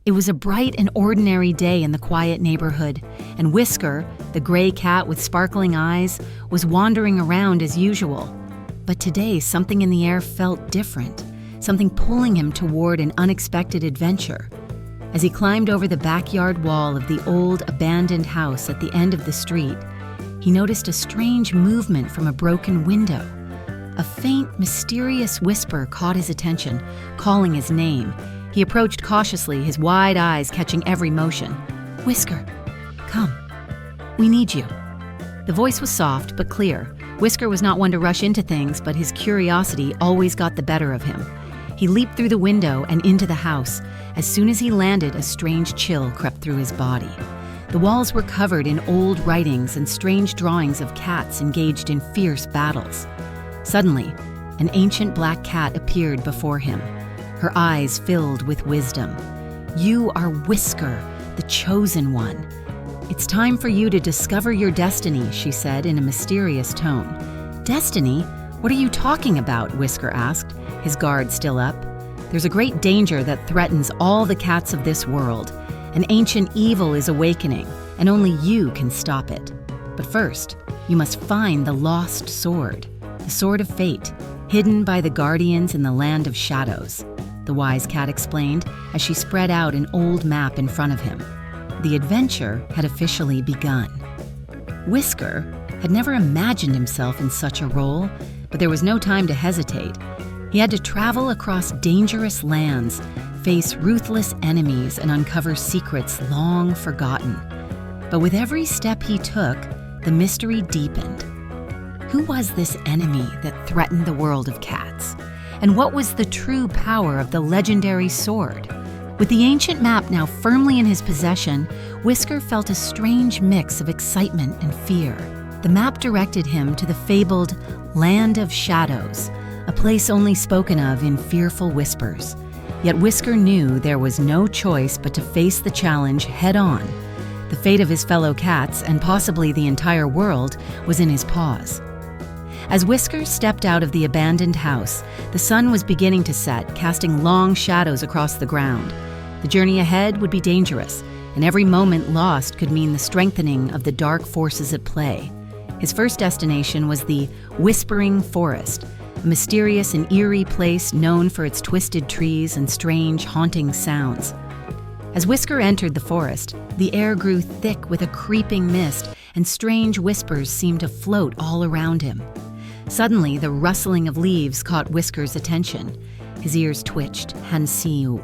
It was a bright and ordinary day in the quiet neighborhood, and Whisker, the gray cat with sparkling eyes, was wandering around as usual. But today, something in the air felt different, something pulling him toward an unexpected adventure. As he climbed over the backyard wall of the old, abandoned house at the end of the street, he noticed a strange movement from a broken window. A faint, mysterious whisper caught his attention, calling his name. He approached cautiously, his wide eyes catching every motion. "Whisker, come. We need you." The voice was soft but clear. Whisker was not one to rush into things, but his curiosity always got the better of him. He leaped through the window and into the house. As soon as he landed, a strange chill crept through his body. The walls were covered in old writings and strange drawings of cats engaged in fierce battles. Suddenly, an ancient black cat appeared before him. Her eyes filled with wisdom. "You are Whisker, the chosen one. It's time for you to discover your destiny," she said in a mysterious tone. "Destiny? What are you talking about?" Whisker asked, his guard still up. "There's a great danger that threatens all the cats of this world. An ancient evil is awakening, and only you can stop it. But first, you must find the lost sword, the Sword of Fate, hidden by the guardians in the land of shadows," the wise cat explained as she spread out an old map in front of him. The adventure had officially begun. Whisker had never imagined himself in such a role, but there was no time to hesitate. He had to travel across dangerous lands, face ruthless enemies, and uncover secrets long forgotten. But with every step he took, the mystery deepened. Who was this enemy that threatened the world of cats? And what was the true power of the legendary sword? With the ancient map now firmly in his possession, Whisker felt a strange mix of excitement and fear. The map directed him to the fabled Land of Shadows, a place only spoken of in fearful whispers. Yet Whisker knew there was no choice but to face the challenge head-on. The fate of his fellow cats, and possibly the entire world, was in his paws. As Whisker stepped out of the abandoned house, the sun was beginning to set, casting long shadows across the ground. The journey ahead would be dangerous, and every moment lost could mean the strengthening of the dark forces at play. His first destination was the Whispering Forest, a mysterious and eerie place known for its twisted trees and strange, haunting sounds. As Whisker entered the forest, the air grew thick with a creeping mist, and strange whispers seemed to float all around him. Suddenly, the rustling of leaves caught Whisker's attention. His ears twitched, hansiu,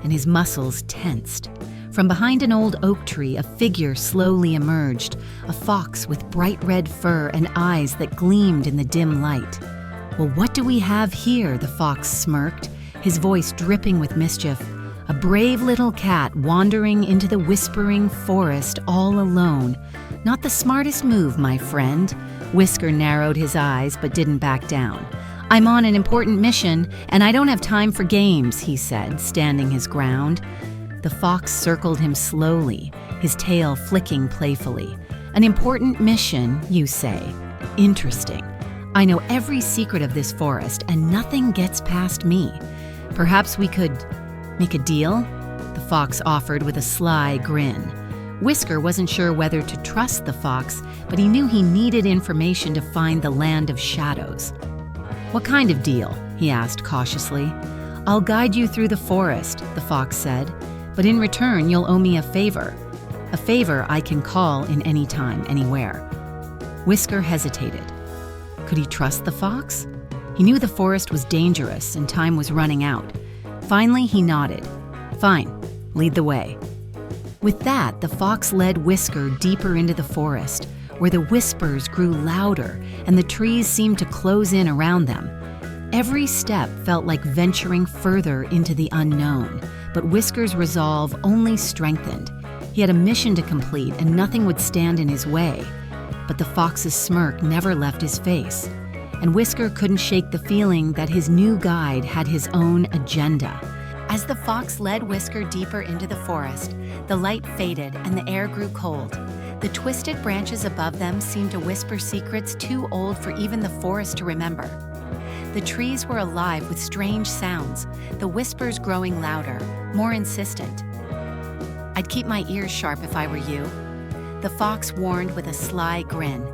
and his muscles tensed. From behind an old oak tree, a figure slowly emerged, a fox with bright red fur and eyes that gleamed in the dim light. "Well, what do we have here?" the fox smirked, his voice dripping with mischief. "A brave little cat wandering into the whispering forest all alone. Not the smartest move, my friend." Whisker narrowed his eyes but didn't back down. "I'm on an important mission, and I don't have time for games," he said, standing his ground. The fox circled him slowly, his tail flicking playfully. "An important mission, you say? Interesting. I know every secret of this forest, and nothing gets past me. Perhaps we could make a deal?" the fox offered with a sly grin. Whisker wasn't sure whether to trust the fox, but he knew he needed information to find the Land of Shadows. "What kind of deal?" he asked cautiously. "I'll guide you through the forest," the fox said, "but in return you'll owe me a favor I can call in any time, anywhere." Whisker hesitated. Could he trust the fox? He knew the forest was dangerous and time was running out. Finally, he nodded. "Fine, lead the way." With that, the fox led Whisker deeper into the forest, where the whispers grew louder and the trees seemed to close in around them. Every step felt like venturing further into the unknown, but Whisker's resolve only strengthened. He had a mission to complete, and nothing would stand in his way. But the fox's smirk never left his face, and Whisker couldn't shake the feeling that his new guide had his own agenda. As the fox led Whisker deeper into the forest, the light faded and the air grew cold. The twisted branches above them seemed to whisper secrets too old for even the forest to remember. The trees were alive with strange sounds, the whispers growing louder, more insistent. I'd keep my ears sharp if I were you. The fox warned with a sly grin.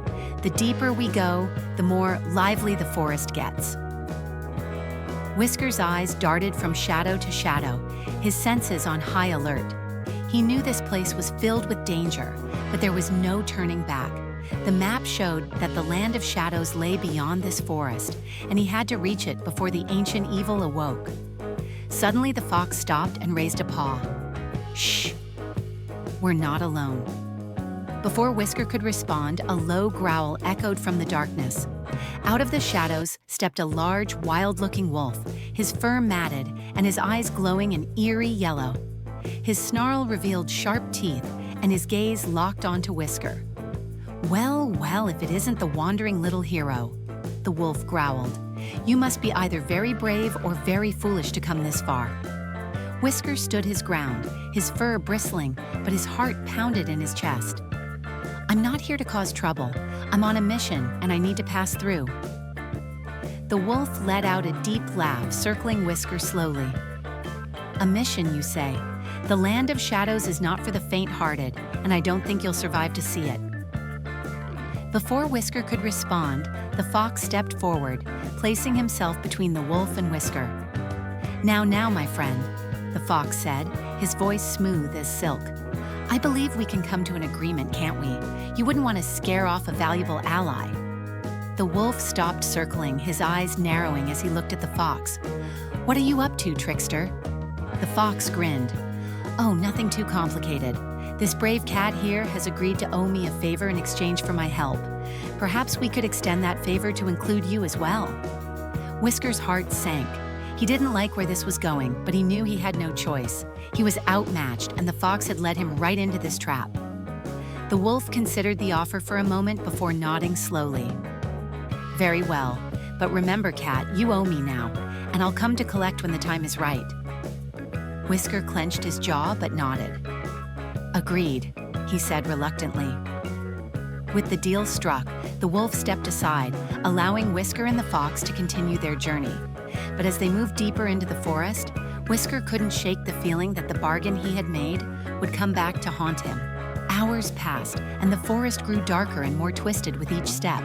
The deeper we go, the more lively the forest gets. Whisker's eyes darted from shadow to shadow, his senses on high alert. He knew this place was filled with danger, but there was no turning back. The map showed that the land of shadows lay beyond this forest, and he had to reach it before the ancient evil awoke. Suddenly, the fox stopped and raised a paw. Shh! We're not alone. Before Whisker could respond, a low growl echoed from the darkness. Out of the shadows stepped a large, wild-looking wolf, his fur matted and his eyes glowing an eerie yellow. His snarl revealed sharp teeth, and his gaze locked onto Whisker. Well, well, if it isn't the wandering little hero, the wolf growled. You must be either very brave or very foolish to come this far. Whisker stood his ground, his fur bristling, but his heart pounded in his chest. I'm not here to cause trouble. I'm on a mission, and I need to pass through. The wolf let out a deep laugh, circling Whisker slowly. A mission, you say? The land of shadows is not for the faint-hearted, and I don't think you'll survive to see it. Before Whisker could respond, the fox stepped forward, placing himself between the wolf and Whisker. Now, my friend, the fox said, his voice smooth as silk. I believe we can come to an agreement, can't we? You wouldn't want to scare off a valuable ally. The wolf stopped circling, his eyes narrowing as he looked at the fox. What are you up to, trickster? The fox grinned. Oh, nothing too complicated. This brave cat here has agreed to owe me a favor in exchange for my help. Perhaps we could extend that favor to include you as well. Whisker's heart sank. He didn't like where this was going, but he knew he had no choice. He was outmatched, and the fox had led him right into this trap. The wolf considered the offer for a moment before nodding slowly. Very well, but remember, cat, you owe me now, and I'll come to collect when the time is right. Whisker clenched his jaw but nodded. Agreed, he said reluctantly. With the deal struck, the wolf stepped aside, allowing Whisker and the fox to continue their journey. But as they moved deeper into the forest, Whisker couldn't shake the feeling that the bargain he had made would come back to haunt him. Hours passed, and the forest grew darker and more twisted with each step.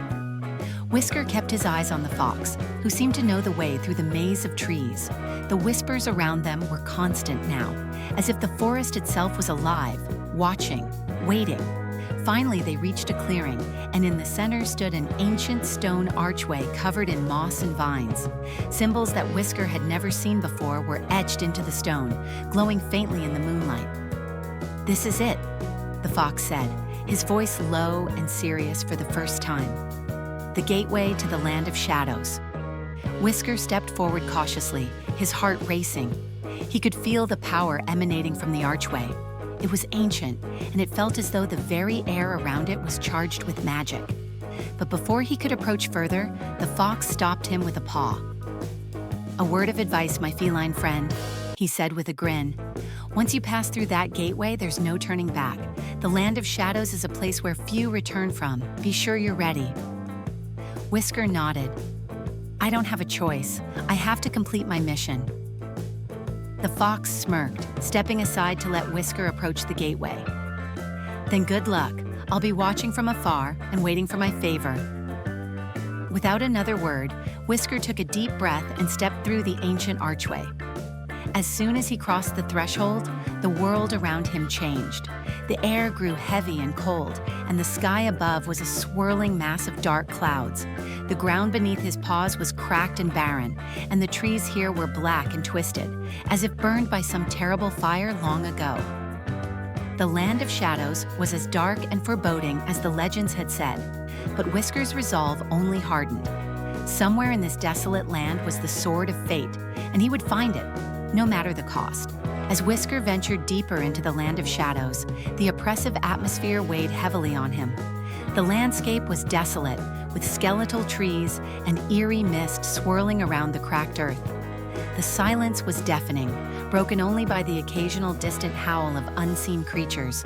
Whisker kept his eyes on the fox, who seemed to know the way through the maze of trees. The whispers around them were constant now, as if the forest itself was alive, watching, waiting. Finally, they reached a clearing, and in the center stood an ancient stone archway covered in moss and vines. Symbols that Whisker had never seen before were etched into the stone, glowing faintly in the moonlight. This is it, the fox said, his voice low and serious for the first time. The gateway to the land of shadows. Whisker stepped forward cautiously, his heart racing. He could feel the power emanating from the archway. It was ancient, and it felt as though the very air around it was charged with magic. But before he could approach further, the fox stopped him with a paw. A word of advice, my feline friend, he said with a grin. Once you pass through that gateway, there's no turning back. The land of shadows is a place where few return from. Be sure you're ready. Whisker nodded. I don't have a choice. I have to complete my mission. The fox smirked, stepping aside to let Whisker approach the gateway. Then good luck. I'll be watching from afar and waiting for my favor. Without another word, Whisker took a deep breath and stepped through the ancient archway. As soon as he crossed the threshold, the world around him changed. The air grew heavy and cold, and the sky above was a swirling mass of dark clouds. The ground beneath his paws was cracked and barren, and the trees here were black and twisted, as if burned by some terrible fire long ago. The land of shadows was as dark and foreboding as the legends had said, but Whisker's resolve only hardened. Somewhere in this desolate land was the sword of fate, and he would find it, no matter the cost. As Whisker ventured deeper into the land of shadows, the oppressive atmosphere weighed heavily on him. The landscape was desolate, with skeletal trees and eerie mist swirling around the cracked earth. The silence was deafening, broken only by the occasional distant howl of unseen creatures.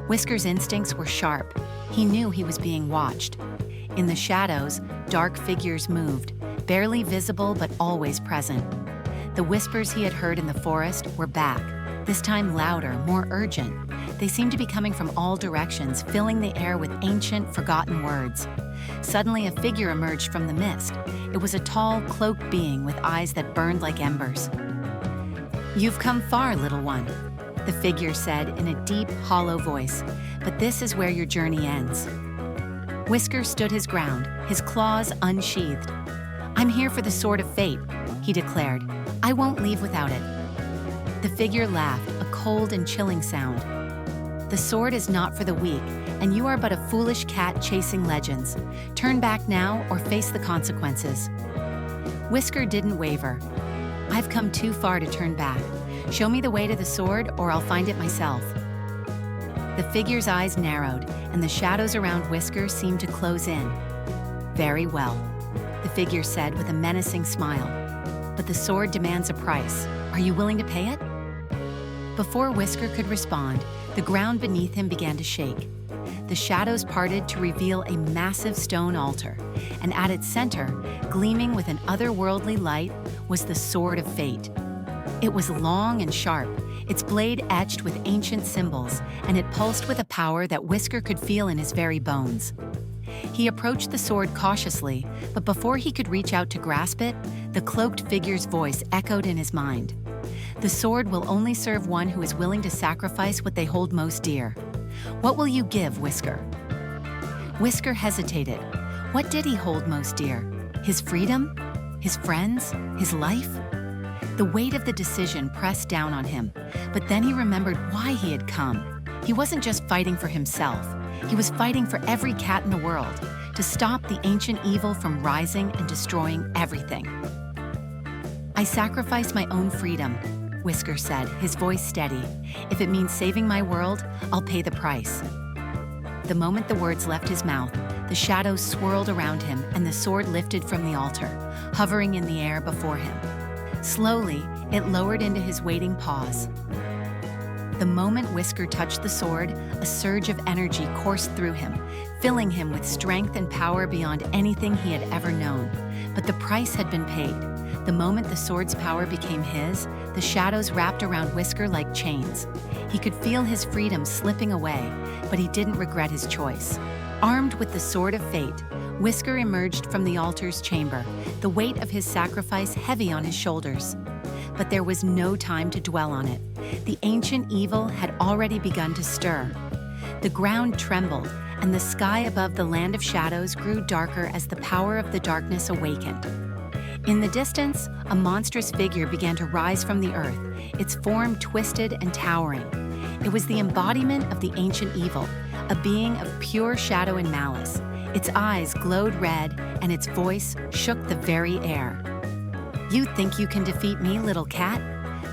Whisker's instincts were sharp. He knew he was being watched. In the shadows, dark figures moved, barely visible but always present. The whispers he had heard in the forest were back, this time louder, more urgent. They seemed to be coming from all directions, filling the air with ancient, forgotten words. Suddenly, a figure emerged from the mist. It was a tall, cloaked being with eyes that burned like embers. "You've come far, little one," the figure said in a deep, hollow voice, "but this is where your journey ends." Whisker stood his ground, his claws unsheathed. "I'm here for the Sword of Fate," he declared. "I won't leave without it." The figure laughed, a cold and chilling sound. "The sword is not for the weak, and you are but a foolish cat chasing legends. Turn back now or face the consequences." Whisker didn't waver. "I've come too far to turn back. Show me the way to the sword or I'll find it myself." The figure's eyes narrowed, and the shadows around Whisker seemed to close in. "Very well," the figure said with a menacing smile. "But the sword demands a price. Are you willing to pay it?" Before Whisker could respond, the ground beneath him began to shake. The shadows parted to reveal a massive stone altar, and at its center, gleaming with an otherworldly light, was the Sword of Fate. It was long and sharp, its blade etched with ancient symbols, and it pulsed with a power that Whisker could feel in his very bones. He approached the sword cautiously, but before he could reach out to grasp it, the cloaked figure's voice echoed in his mind. "The sword will only serve one who is willing to sacrifice what they hold most dear. What will you give, Whisker?" Whisker hesitated. What did he hold most dear? His freedom? His friends? His life? The weight of the decision pressed down on him, but then he remembered why he had come. He wasn't just fighting for himself. He was fighting for every cat in the world, to stop the ancient evil from rising and destroying everything. "I sacrifice my own freedom," Whisker said, his voice steady. "If it means saving my world, I'll pay the price." The moment the words left his mouth, the shadows swirled around him and the sword lifted from the altar, hovering in the air before him. Slowly, it lowered into his waiting paws. The moment Whisker touched the sword, a surge of energy coursed through him, filling him with strength and power beyond anything he had ever known. But the price had been paid. The moment the sword's power became his, the shadows wrapped around Whisker like chains. He could feel his freedom slipping away, but he didn't regret his choice. Armed with the Sword of Fate, Whisker emerged from the altar's chamber, the weight of his sacrifice heavy on his shoulders. But there was no time to dwell on it. The ancient evil had already begun to stir. The ground trembled, and the sky above the land of shadows grew darker as the power of the darkness awakened. In the distance, a monstrous figure began to rise from the earth, its form twisted and towering. It was the embodiment of the ancient evil, a being of pure shadow and malice. Its eyes glowed red, and its voice shook the very air. "You think you can defeat me, little cat?"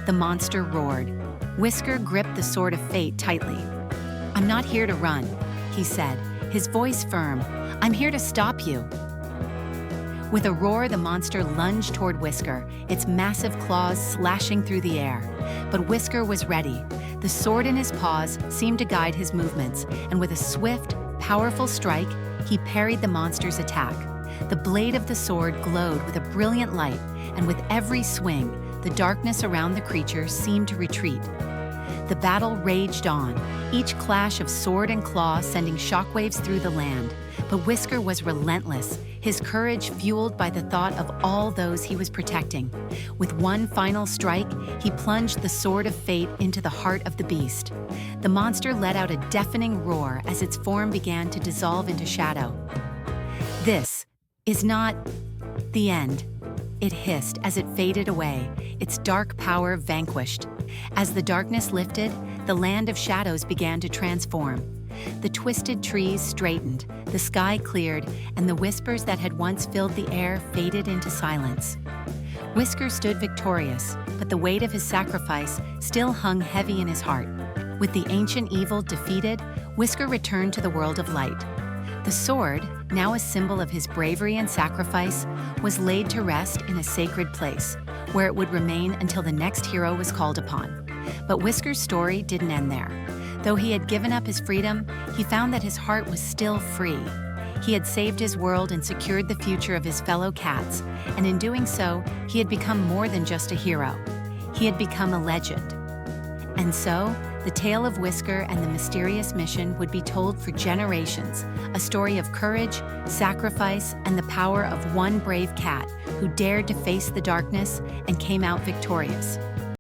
the monster roared. Whisker gripped the Sword of Fate tightly. "I'm not here to run," he said, his voice firm. "I'm here to stop you." With a roar, the monster lunged toward Whisker, its massive claws slashing through the air. But Whisker was ready. The sword in his paws seemed to guide his movements, and with a swift, powerful strike, he parried the monster's attack. The blade of the sword glowed with a brilliant light, and with every swing, the darkness around the creature seemed to retreat. The battle raged on, each clash of sword and claw sending shockwaves through the land. But Whisker was relentless, his courage fueled by the thought of all those he was protecting. With one final strike, he plunged the Sword of Fate into the heart of the beast. The monster let out a deafening roar as its form began to dissolve into shadow. "This is not the end," it hissed as it faded away, its dark power vanquished. As the darkness lifted, the land of shadows began to transform. The twisted trees straightened, the sky cleared, and the whispers that had once filled the air faded into silence. Whisker stood victorious, but the weight of his sacrifice still hung heavy in his heart. With the ancient evil defeated, Whisker returned to the world of light. The sword, now a symbol of his bravery and sacrifice, was laid to rest in a sacred place, where it would remain until the next hero was called upon. But Whisker's story didn't end there. Though he had given up his freedom, he found that his heart was still free. He had saved his world and secured the future of his fellow cats, and in doing so, he had become more than just a hero. He had become a legend. And so, the tale of Whisker and the mysterious mission would be told for generations, a story of courage, sacrifice, and the power of one brave cat who dared to face the darkness and came out victorious.